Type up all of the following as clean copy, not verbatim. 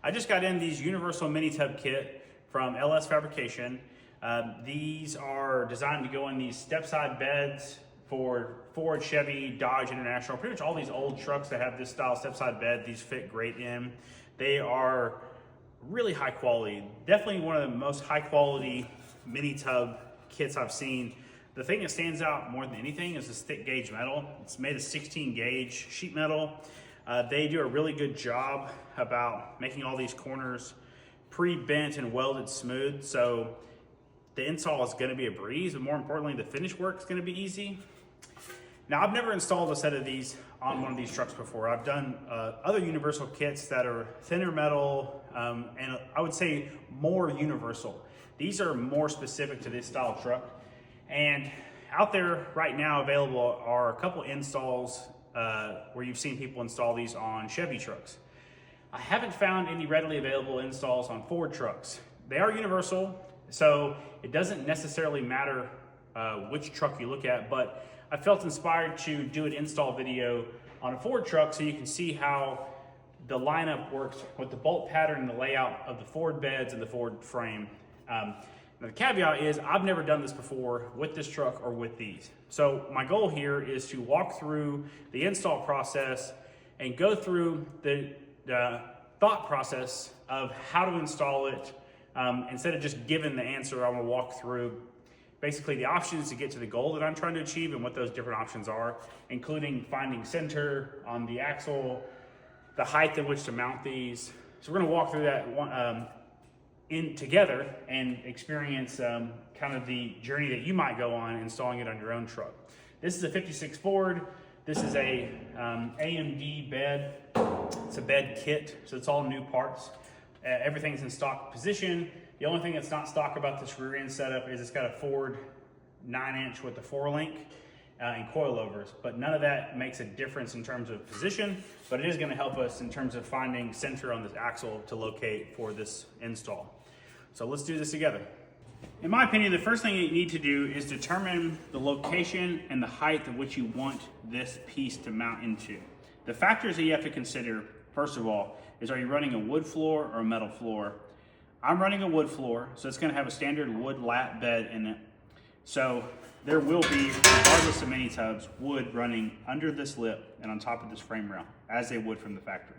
I just got in these universal mini tub kit from LS Fabrication. These are designed to go in these step-side beds for Ford, Chevy, Dodge International, pretty much all these old trucks that have this style step-side bed. These fit great in. They are really high quality. Definitely one of the most high quality mini tub kits I've seen. The thing that stands out more than anything is this thick gauge metal. It's made of 16 gauge sheet metal. They do a really good job about making all these corners pre-bent and welded smooth. So the install is gonna be a breeze, but more importantly, the finish work is gonna be easy. Now, I've never installed a set of these on one of these trucks before. I've done other universal kits that are thinner metal, and I would say more universal. These are more specific to this style truck. And out there right now available are a couple installs where you've seen people install these on Chevy trucks. I haven't found any readily available installs on Ford trucks. They are universal, so it doesn't necessarily matter which truck you look at, but I felt inspired to do an install video on a Ford truck so you can see how the lineup works with the bolt pattern and the layout of the Ford beds and the Ford frame. Now the caveat is I've never done this before with this truck or with these. So my goal here is to walk through the install process and go through the thought process of how to install it. Instead of just giving the answer, I'm gonna walk through basically the options to get to the goal that I'm trying to achieve and what those different options are, including finding center on the axle, the height at which to mount these. So we're gonna walk through that one, together and experience kind of the journey that you might go on installing it on your own truck. This is a 56 Ford. This is a AMD bed. It's a bed kit, so it's all new parts. Everything's in stock position. The only thing that's not stock about this rear end setup is it's got a Ford 9-inch with a 4-link and coilovers, but none of that makes a difference in terms of position, but it is gonna help us in terms of finding center on this axle to locate for this install. So let's do this together. In my opinion, the first thing you need to do is determine the location and the height at which you want this piece to mount into. The factors that you have to consider, first of all, is are you running a wood floor or a metal floor? I'm running a wood floor, so it's gonna have a standard wood lat bed in it. So there will be, regardless of mini tubs, wood running under this lip and on top of this frame rail, as they would from the factory.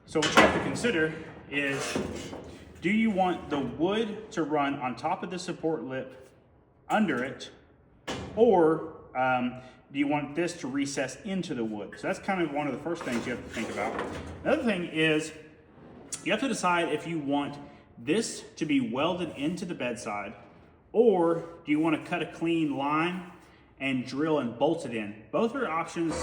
So what you have to consider is, do you want the wood to run on top of the support lip under it, or do you want this to recess into the wood? So that's kind of one of the first things you have to think about. Another thing is, you have to decide if you want this to be welded into the bedside, or do you want to cut a clean line and drill and bolt it in? Both are options,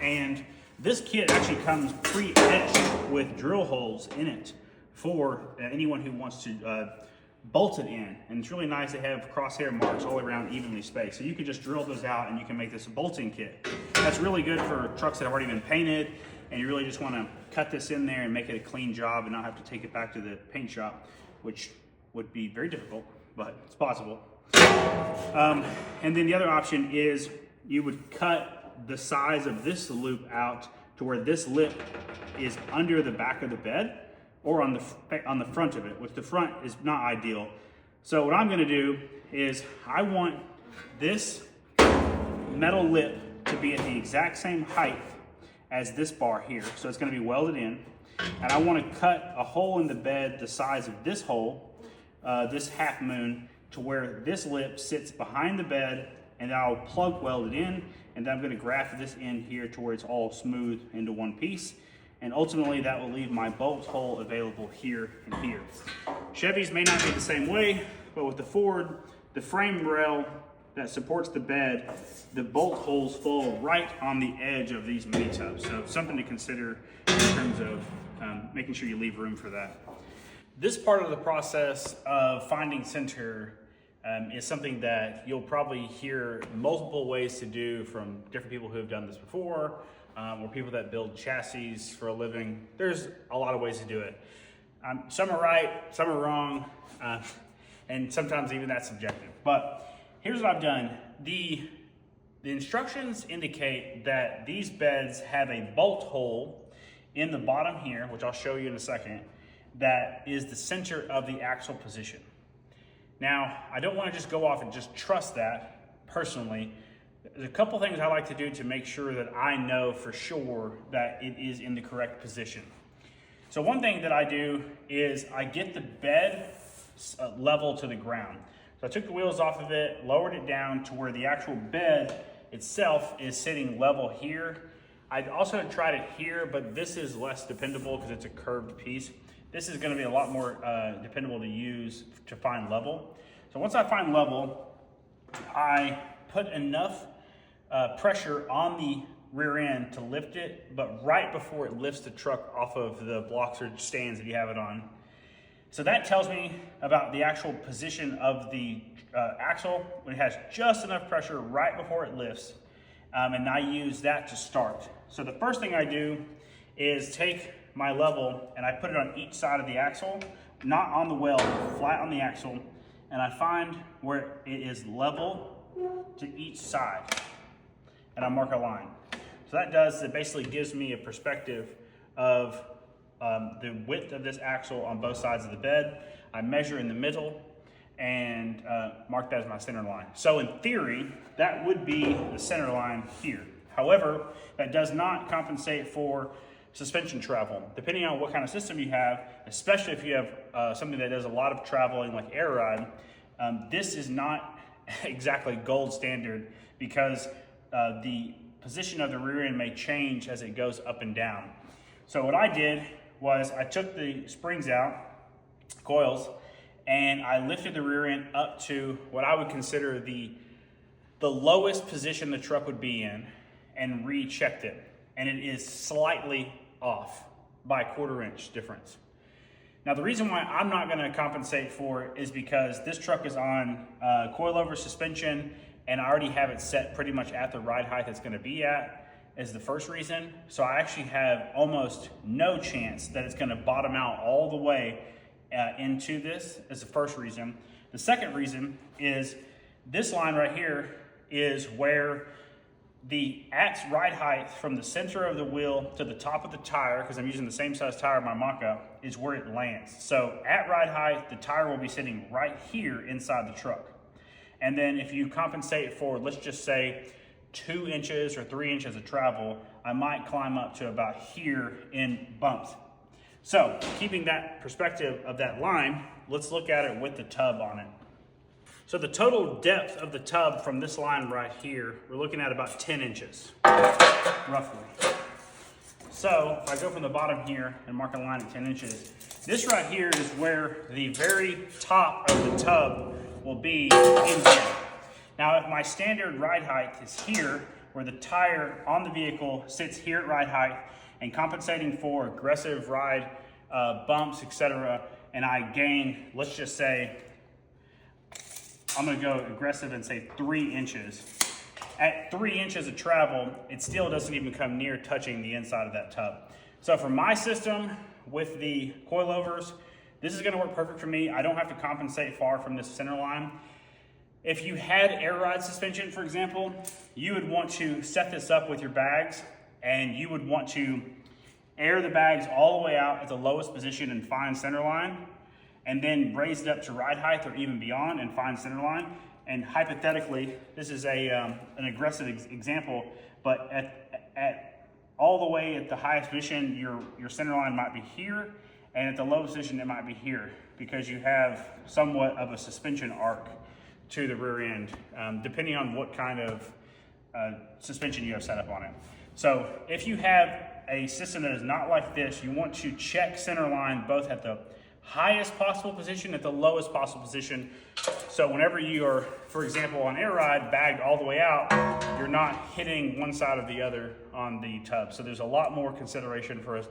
and this kit actually comes pre-etched with drill holes in it for anyone who wants to bolt it in. And it's really nice to have crosshair marks all the way around evenly spaced. So you can just drill those out and you can make this a bolting kit. That's really good for trucks that have already been painted and you really just want to cut this in there and make it a clean job and not have to take it back to the paint shop, which would be very difficult, but it's possible. And then the other option is you would cut the size of this loop out to where this lip is under the back of the bed or on the front of it, which the front is not ideal. So what I'm gonna do is I want this metal lip to be at the exact same height as this bar here. So it's gonna be welded in. And I wanna cut a hole in the bed the size of this hole, this half moon, to where this lip sits behind the bed, and I'll plug weld it in, and then I'm gonna graft this in here to where it's all smooth into one piece. And ultimately that will leave my bolt hole available here and here. Chevys may not be the same way, but with the Ford, the frame rail that supports the bed, the bolt holes fall right on the edge of these mini tubs. So something to consider in terms of making sure you leave room for that. This part of the process of finding center is something that you'll probably hear multiple ways to do from different people who have done this before, or people that build chassis for a living. There's a lot of ways to do it. Some are right, some are wrong, and sometimes even that's subjective. But here's what I've done. The instructions indicate that these beds have a bolt hole in the bottom here, which I'll show you in a second, that is the center of the axle position. Now, I don't want to just go off and just trust that personally. There's a couple things I like to do to make sure that I know for sure that it is in the correct position. So one thing that I do is I get the bed level to the ground. So I took the wheels off of it, lowered it down to where the actual bed itself is sitting level here. I also tried it here, but this is less dependable because it's a curved piece. This is going to be a lot more dependable to use to find level. So once I find level, I put enough pressure on the rear end to lift it, but right before it lifts the truck off of the blocks or stands that you have it on. So that tells me about the actual position of the axle when it has just enough pressure right before it lifts, and I use that to start. So the first thing I do is take my level and I put it on each side of the axle, not on the weld, flat on the axle, and I find where it is level to each side, and I mark a line. So that does, it basically gives me a perspective of the width of this axle on both sides of the bed. I measure in the middle and mark that as my center line. So in theory, that would be the center line here. However, that does not compensate for suspension travel. Depending on what kind of system you have, especially if you have something that does a lot of traveling like air ride, this is not exactly gold standard because the position of the rear end may change as it goes up and down. So what I did was I took the springs out, coils, and I lifted the rear end up to what I would consider the lowest position the truck would be in and rechecked it. And it is slightly off by a 1/4 inch difference. Now the reason why I'm not gonna compensate for it is because this truck is on coilover suspension and I already have it set pretty much at the ride height it's gonna be at, is the first reason. So I actually have almost no chance that it's gonna bottom out all the way into this, is the first reason. The second reason is this line right here is where the at ride height from the center of the wheel to the top of the tire, because I'm using the same size tire in my mock-up, is where it lands. So at ride height, the tire will be sitting right here inside the truck. And then if you compensate for, let's just say, 2 inches or 3 inches of travel, I might climb up to about here in bumps. So keeping that perspective of that line, let's look at it with the tub on it. So the total depth of the tub from this line right here, we're looking at about 10 inches, roughly. So if I go from the bottom here and mark a line at 10 inches, this right here is where the very top of the tub will be in here. Now, if my standard ride height is here, where the tire on the vehicle sits here at ride height, and compensating for aggressive ride bumps, etc., and I gain, let's just say, I'm gonna go aggressive and say 3 inches. At 3 inches of travel, it still doesn't even come near touching the inside of that tub. So for my system with the coilovers, this is gonna work perfect for me. I don't have to compensate far from this center line. If you had air ride suspension, for example, you would want to set this up with your bags, and you would want to air the bags all the way out at the lowest position and find center line, and then raise it up to ride height or even beyond and find center line. And hypothetically, this is an aggressive example, but at all the way at the highest position, your center line might be here, and at the lowest position, it might be here, because you have somewhat of a suspension arc to the rear end, depending on what kind of suspension you have set up on it. So if you have a system that is not like this, you want to check center line both at the highest possible position, at the lowest possible position. So whenever you are, for example, on air ride, bagged all the way out, you're not hitting one side or the other on the tub. So there's a lot more consideration for a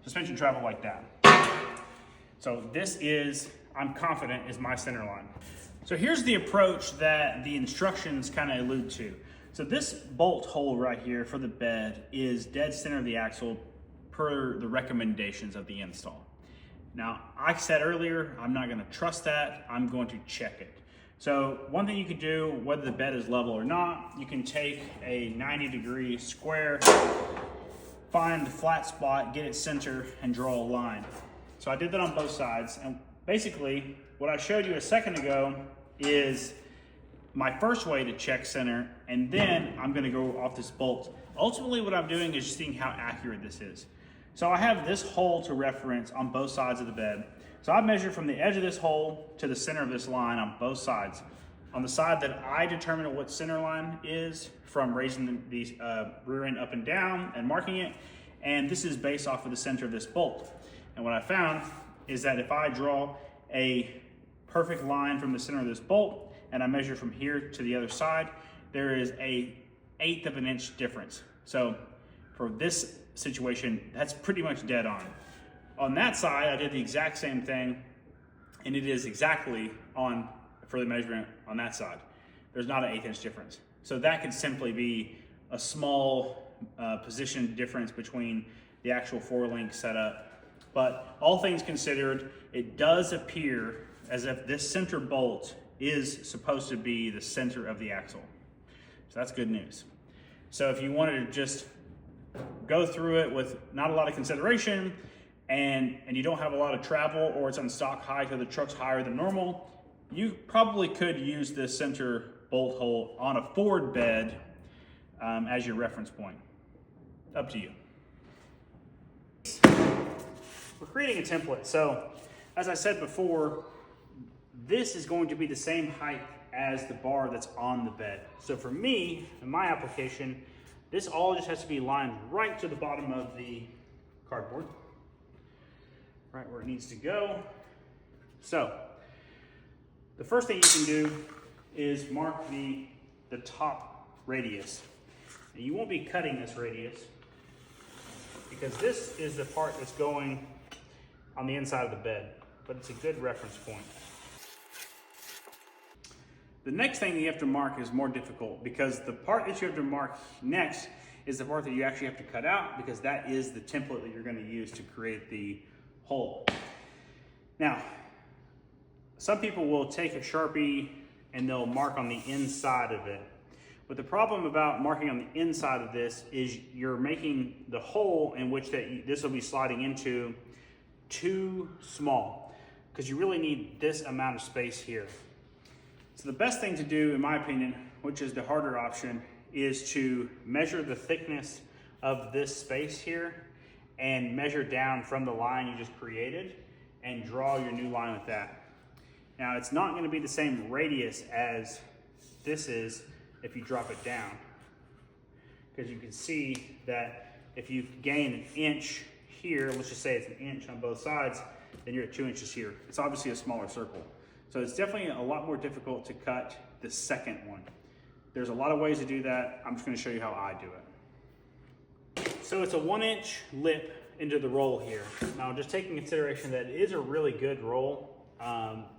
suspension travel like that. So this is, I'm confident, is my center line. So here's the approach that the instructions kind of allude to. So this bolt hole right here for the bed is dead center of the axle per the recommendations of the install. Now, I said earlier, I'm not gonna trust that, I'm going to check it. So one thing you could do, whether the bed is level or not, you can take a 90-degree square, find the flat spot, get it center, and draw a line. So I did that on both sides, and basically what I showed you a second ago is my first way to check center, and then I'm gonna go off this bolt. Ultimately what I'm doing is just seeing how accurate this is. So I have this hole to reference on both sides of the bed. So I measure from the edge of this hole to the center of this line on both sides. On the side that I determine what center line is from raising the rear end up and down and marking it, and this is based off of the center of this bolt. And what I found is that if I draw a perfect line from the center of this bolt and I measure from here to the other side, there is a 1/8 of an inch difference. So for this situation, that's pretty much dead on. On that side, I did the exact same thing, and it is exactly on for the measurement on that side. There's not an 1/8 inch difference. So that could simply be a small position difference between the actual 4-link setup. But all things considered, it does appear as if this center bolt is supposed to be the center of the axle. So that's good news. So if you wanted to just go through it with not a lot of consideration, and you don't have a lot of travel, or it's on stock high because the truck's higher than normal, you probably could use this center bolt hole on a Ford bed as your reference point. Up to you. We're creating a template. So as I said before, this is going to be the same height as the bar that's on the bed. So for me, in my application, this all just has to be lined right to the bottom of the cardboard, right where it needs to go. So the first thing you can do is mark the top radius. And you won't be cutting this radius because this is the part that's going on the inside of the bed, but it's a good reference point. The next thing that you have to mark is more difficult because the part that you have to mark next is the part that you actually have to cut out, because that is the template that you're going to use to create the hole. Now, some people will take a Sharpie and they'll mark on the inside of it. But the problem about marking on the inside of this is you're making the hole in which this will be sliding into too small, because you really need this amount of space here. So the best thing to do, in my opinion, which is the harder option, is to measure the thickness of this space here and measure down from the line you just created and draw your new line with that. Now, it's not going to be the same radius as this is if you drop it down, because you can see that if you gain an inch here, let's just say it's an inch on both sides, then you're at 2 inches here. It's obviously a smaller circle. So it's definitely a lot more difficult to cut the second one. There's a lot of ways to do that. I'm just going to show you how I do it. So it's a 1-inch lip into the roll here. Now, just taking consideration that it is a really good roll.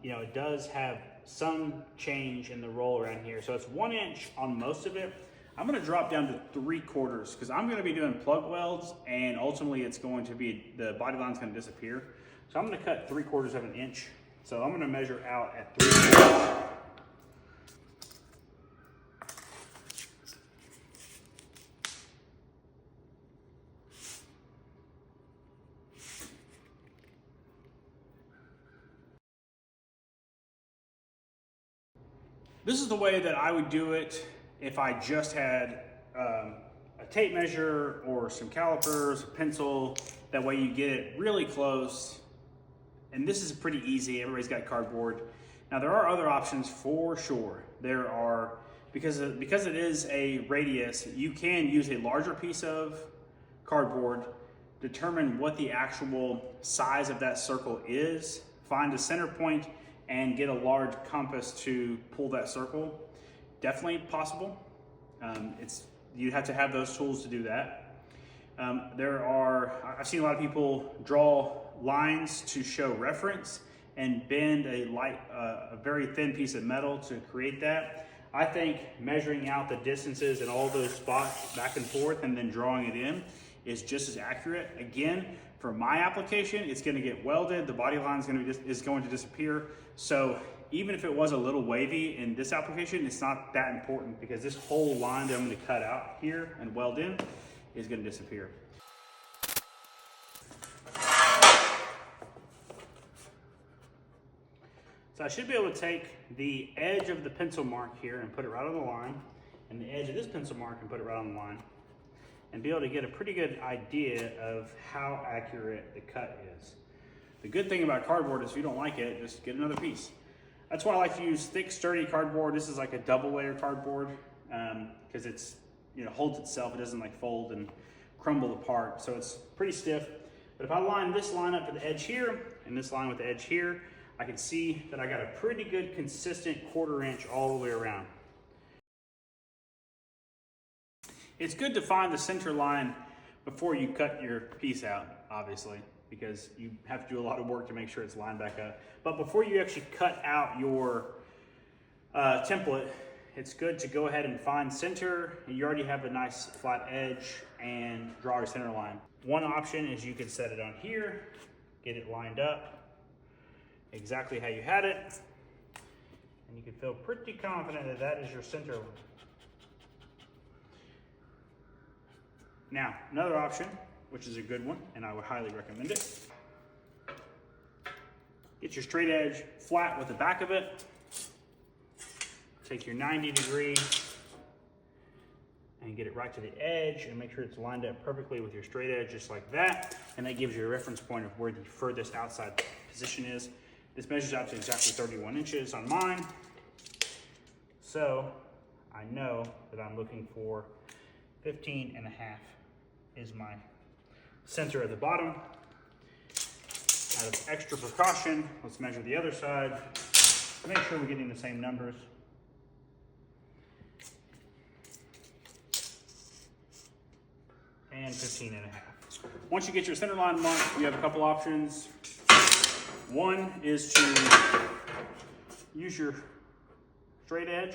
It does have some change in the roll around here. So it's 1 inch on most of it. I'm going to drop down to 3/4 because I'm going to be doing plug welds, and ultimately it's going to be, the body line's going to disappear. So I'm going to cut 3/4 of an inch. So I'm going to measure out at 3/4. This is the way that I would do it if I just had a tape measure or some calipers, a pencil. That way you get it really close. And this is pretty easy. Everybody's got cardboard. Now there are other options for sure. There are, because it is a radius, you can use a larger piece of cardboard, determine what the actual size of that circle is, find a center point, and get a large compass to pull that circle. Definitely possible. You have to have those tools to do that. I've seen a lot of people draw lines to show reference and bend a very thin piece of metal to create that. I think measuring out the distances and all those spots back and forth and then drawing it in is just as accurate. Again, for my application, it's going to get welded. The body line is going to disappear. So even if it was a little wavy in this application, it's not that important because this whole line that I'm going to cut out here and weld in is going to disappear. So I should be able to take the edge of the pencil mark here and put it right on the line, and the edge of this pencil mark and put it right on the line, and be able to get a pretty good idea of how accurate the cut is. The good thing about cardboard is if you don't like it, just get another piece. That's why I like to use thick, sturdy cardboard. This is like a double layer cardboard because it's, you know, holds itself. It doesn't like fold and crumble apart. So it's pretty stiff. But if I line this line up to the edge here and this line with the edge here, I can see that I got a pretty good consistent 1/4 inch all the way around. It's good to find the center line before you cut your piece out, obviously, because you have to do a lot of work to make sure it's lined back up. But before you actually cut out your template, it's good to go ahead and find center. You already have a nice flat edge and draw your center line. One option is you could set it on here, get it lined up exactly how you had it, and you can feel pretty confident that that is your center line. Now, another option, which is a good one, and I would highly recommend it. Get your straight edge flat with the back of it. Take your 90° and get it right to the edge and make sure it's lined up perfectly with your straight edge, just like that. And that gives you a reference point of where the furthest outside position is. This measures out to exactly 31 inches on mine. So I know that I'm looking for 15.5 is my center at the bottom. Out of extra precaution, let's measure the other side. Make sure we're getting the same numbers. And 15.5. Once you get your center line marked, you have a couple options. One is to use your straight edge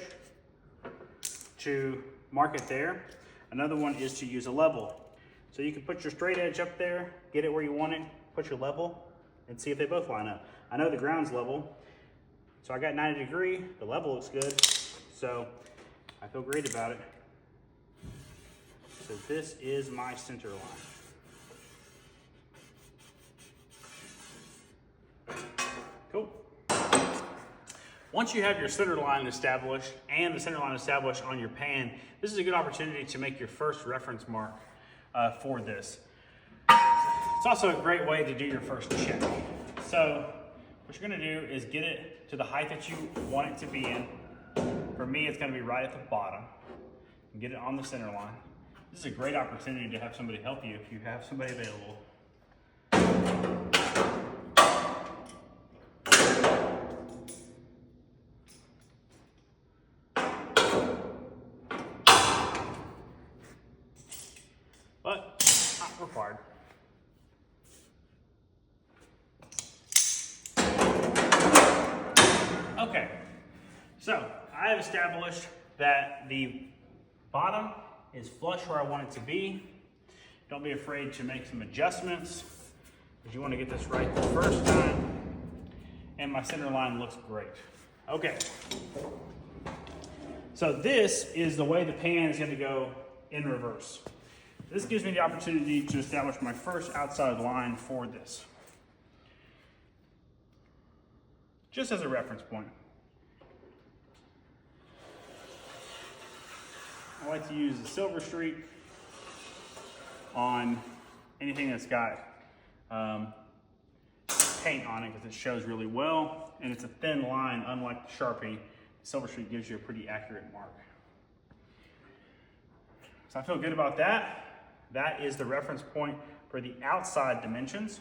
to mark it there. Another one is to use a level. So you can put your straight edge up there, get it where you want it, put your level, and see if they both line up. I know the ground's level, so I got 90°, the level looks good, so I feel great about it. So this is my center line. Cool. Once you have your center line established and the center line established on your pan, this is a good opportunity to make your first reference mark for this. It's also a great way to do your first check. So what you're gonna do is get it to the height that you want it to be in. For me, it's gonna be right at the bottom. And get it on the center line. This is a great opportunity to have somebody help you if you have somebody available. But not required. Okay, so I have established that the bottom is flush where I want it to be. Don't be afraid to make some adjustments because you want to get this right the first time. And my center line looks great. Okay, so this is the way the pan is going to go in reverse. This gives me the opportunity to establish my first outside line for this, just as a reference point. I like to use the silver streak on anything that's got paint on it because it shows really well, and it's a thin line, unlike the Sharpie. The silver streak gives you a pretty accurate mark. So I feel good about that. That is the reference point for the outside dimensions.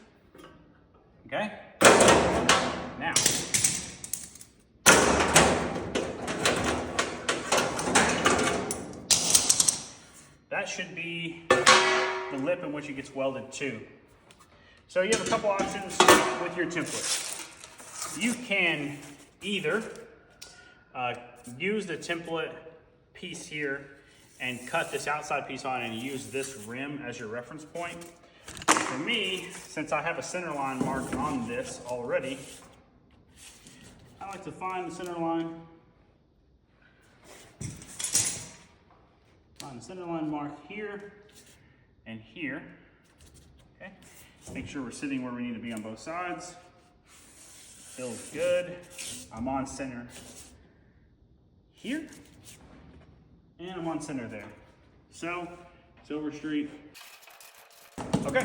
Okay? Now, that should be the lip in which it gets welded to. So you have a couple options with your template. You can either use the template piece here and cut this outside piece on and use this rim as your reference point. For me, since I have a center line marked on this already, I like to find the center line. Find the center line mark here and here. Okay. Make sure we're sitting where we need to be on both sides. Feels good. I'm on center here, and I'm on center there. So, Silver Streak. Okay.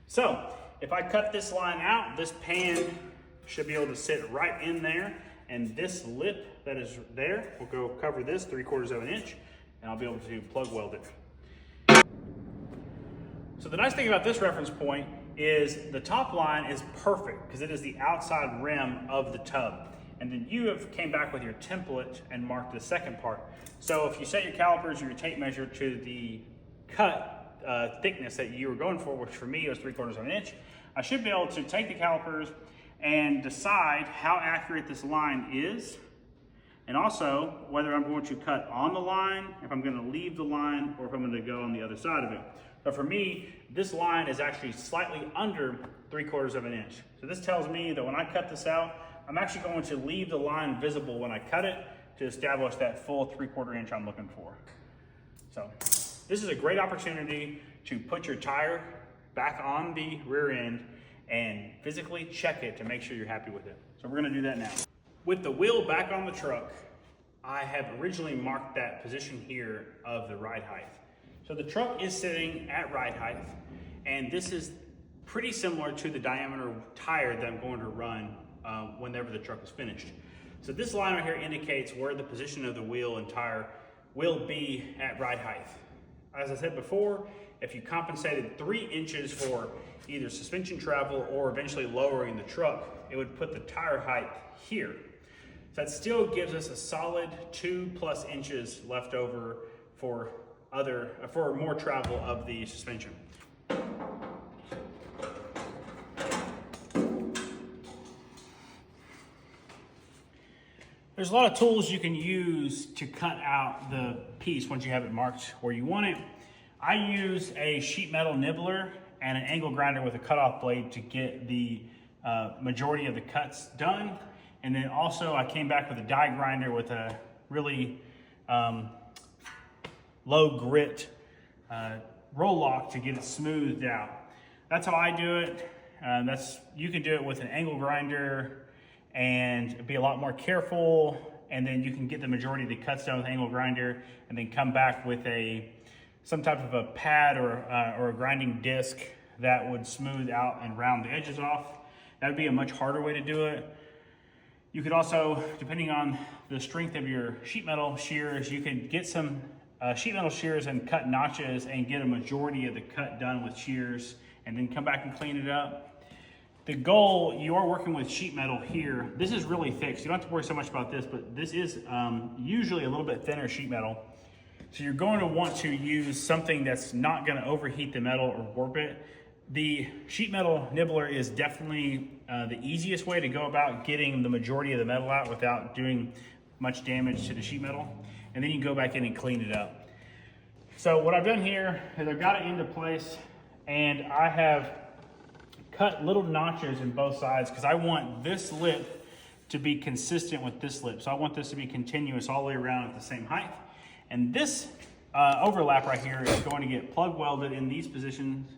So, if I cut this line out, this pan should be able to sit right in there, and this lip that is there will go cover this 3/4 of an inch, and I'll be able to plug weld it. So the nice thing about this reference point is the top line is perfect because it is the outside rim of the tub. And then you have came back with your template and marked the second part. So if you set your calipers or your tape measure to the cut thickness that you were going for, which for me was 3/4 of an inch, I should be able to take the calipers and decide how accurate this line is, and also whether I'm going to cut on the line, if I'm going to leave the line, or if I'm going to go on the other side of it. So for me, this line is actually slightly under 3/4 of an inch. So this tells me that when I cut this out, I'm actually going to leave the line visible when I cut it to establish that full 3/4 inch I'm looking for. So this is a great opportunity to put your tire back on the rear end and physically check it to make sure you're happy with it. So we're gonna do that now. With the wheel back on the truck, I have originally marked that position here of the ride height. So the truck is sitting at ride height, and this is pretty similar to the diameter tire that I'm going to run whenever the truck is finished. So this line right here indicates where the position of the wheel and tire will be at ride height. As I said before, if you compensated 3 inches for either suspension travel or eventually lowering the truck, it would put the tire height here. So that still gives us a solid 2+ inches left over for more travel of the suspension. There's a lot of tools you can use to cut out the piece once you have it marked where you want it. I use a sheet metal nibbler and an angle grinder with a cutoff blade to get the majority of the cuts done. And then also I came back with a die grinder with a really low grit roll lock to get it smoothed out. That's how I do it. You can do it with an angle grinder and be a lot more careful, and then you can get the majority of the cuts done with angle grinder, and then come back with some type of a pad or a grinding disc that would smooth out and round the edges off. That would be a much harder way to do it. You could also, depending on the strength of your sheet metal shears, you can get some sheet metal shears and cut notches and get a majority of the cut done with shears, and then come back and clean it up. The goal, you are working with sheet metal here. This is really thick, so you don't have to worry so much about this, but this is usually a little bit thinner sheet metal. So you're going to want to use something that's not going to overheat the metal or warp it. The sheet metal nibbler is definitely the easiest way to go about getting the majority of the metal out without doing much damage to the sheet metal. And then you can go back in and clean it up. So what I've done here is I've got it into place, and I have cut little notches in both sides because I want this lip to be consistent with this lip. So I want this to be continuous all the way around at the same height. And this overlap right here is going to get plug welded in these positions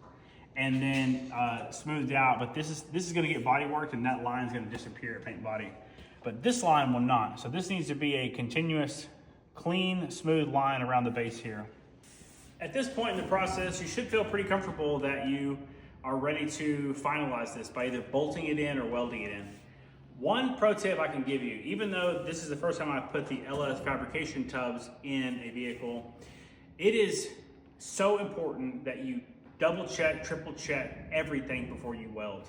and then smoothed out. But this is going to get body worked, and that line is going to disappear at paint body. But this line will not. So this needs to be a continuous, clean, smooth line around the base here. At this point in the process, you should feel pretty comfortable that you are ready to finalize this by either bolting it in or welding it in. One pro tip I can give you, even though this is the first time I've put the LS Fabrication tubs in a vehicle, it is so important that you double check, triple check everything before you weld.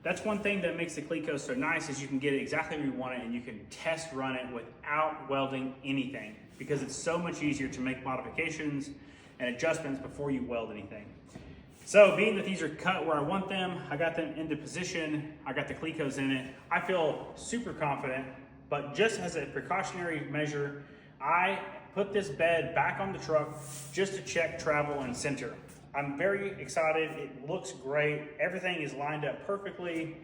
That's one thing that makes the Cleco so nice, is you can get it exactly where you want it and you can test run it without welding anything, because it's so much easier to make modifications and adjustments before you weld anything. So being that these are cut where I want them, I got them into position, I got the Clecos in it, I feel super confident. But just as a precautionary measure, I put this bed back on the truck just to check travel and center. I'm very excited, it looks great, everything is lined up perfectly.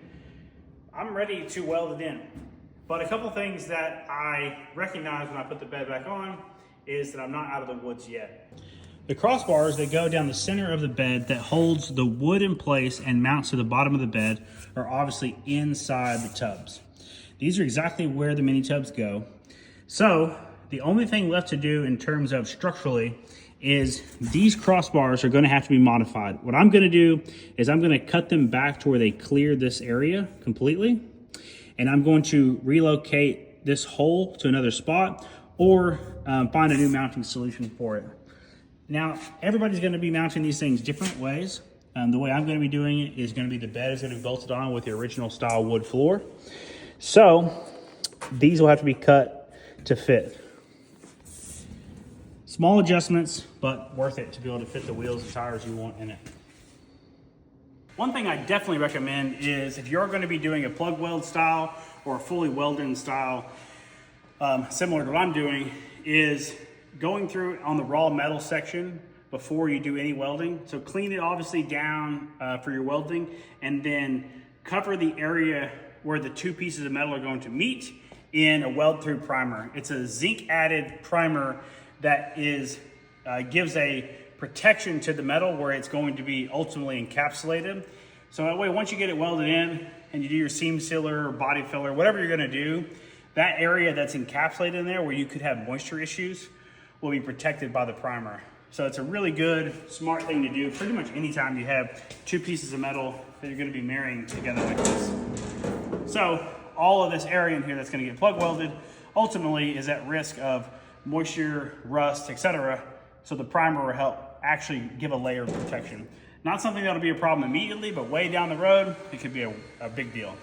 I'm ready to weld it in. But a couple things that I recognize when I put the bed back on is that I'm not out of the woods yet. The crossbars that go down the center of the bed that holds the wood in place and mounts to the bottom of the bed are obviously inside the tubs. These are exactly where the mini tubs go. So the only thing left to do in terms of structurally is these crossbars are going to have to be modified. What I'm going to do is I'm going to cut them back to where they clear this area completely. And I'm going to relocate this hole to another spot or find a new mounting solution for it. Now, everybody's going to be mounting these things different ways. The way I'm going to be doing it is going to be the bed is going to be bolted on with the original style wood floor. So these will have to be cut to fit. Small adjustments, but worth it to be able to fit the wheels and tires you want in it. One thing I definitely recommend is if you're going to be doing a plug weld style or a fully welded style, similar to what I'm doing, is going through on the raw metal section before you do any welding. So clean it obviously down for your welding, and then cover the area where the two pieces of metal are going to meet in a weld through primer. It's a zinc added primer that is gives a protection to the metal where it's going to be ultimately encapsulated. So that way, once you get it welded in and you do your seam sealer or body filler, whatever you're gonna do, that area that's encapsulated in there where you could have moisture issues will be protected by the primer. So it's a really good, smart thing to do pretty much anytime you have two pieces of metal that you're gonna be marrying together like this. So all of this area in here that's gonna get plug welded ultimately is at risk of moisture, rust, etc. So the primer will help actually give a layer of protection. Not something that'll be a problem immediately, but way down the road, it could be a big deal.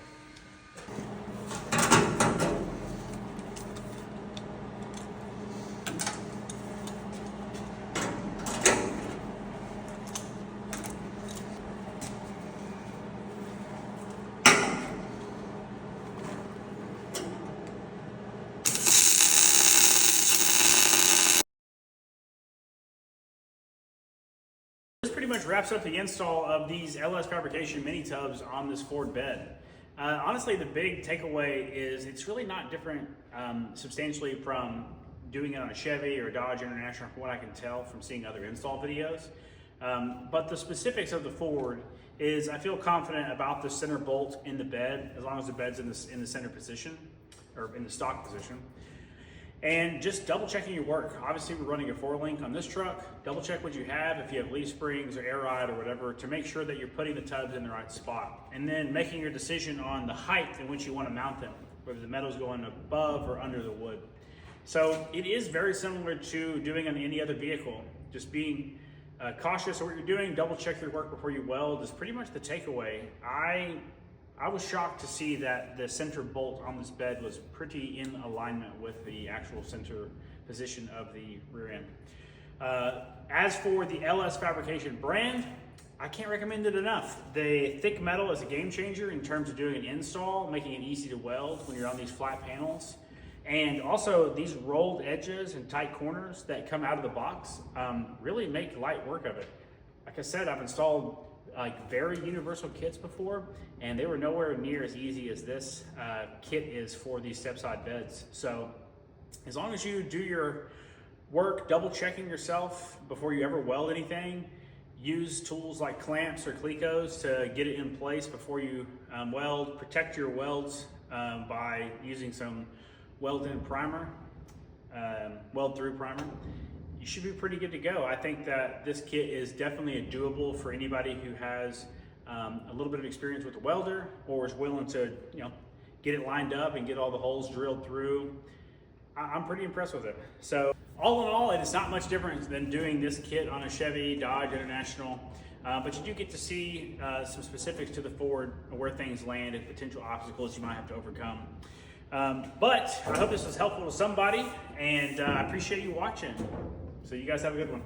This pretty much wraps up the install of these LS Fabrication mini tubs on this Ford bed. Honestly, the big takeaway is it's really not different substantially from doing it on a Chevy or a Dodge International from what I can tell from seeing other install videos. But the specifics of the Ford is I feel confident about the center bolt in the bed as long as the bed's in the center position or in the stock position. And just double checking your work. Obviously we're running a 4-link on this truck. Double check what you have, if you have leaf springs or air ride or whatever, to make sure that you're putting the tubs in the right spot. And then making your decision on the height in which you want to mount them, whether the metal's going above or under the wood. So it is very similar to doing on any other vehicle. Just being cautious of what you're doing, double check your work before you weld is pretty much the takeaway. I was shocked to see that the center bolt on this bed was pretty in alignment with the actual center position of the rear end. As for the LS Fabrication brand, I can't recommend it enough. The thick metal is a game changer in terms of doing an install, making it easy to weld when you're on these flat panels. And also these rolled edges and tight corners that come out of the box really make light work of it. Like I said, I've installed like very universal kits before, and they were nowhere near as easy as this kit is for these step-side beds. So as long as you do your work double checking yourself before you ever weld anything, use tools like clamps or clecos to get it in place before you weld, protect your welds by using some weld-in primer, weld-through primer, you should be pretty good to go. I think that this kit is definitely doable for anybody who has a little bit of experience with a welder or is willing to, get it lined up and get all the holes drilled through. I'm pretty impressed with it. So all in all, it's not much different than doing this kit on a Chevy, Dodge International, but you do get to see some specifics to the Ford, where things land and potential obstacles you might have to overcome. But I hope this was helpful to somebody, and I appreciate you watching. So you guys have a good one.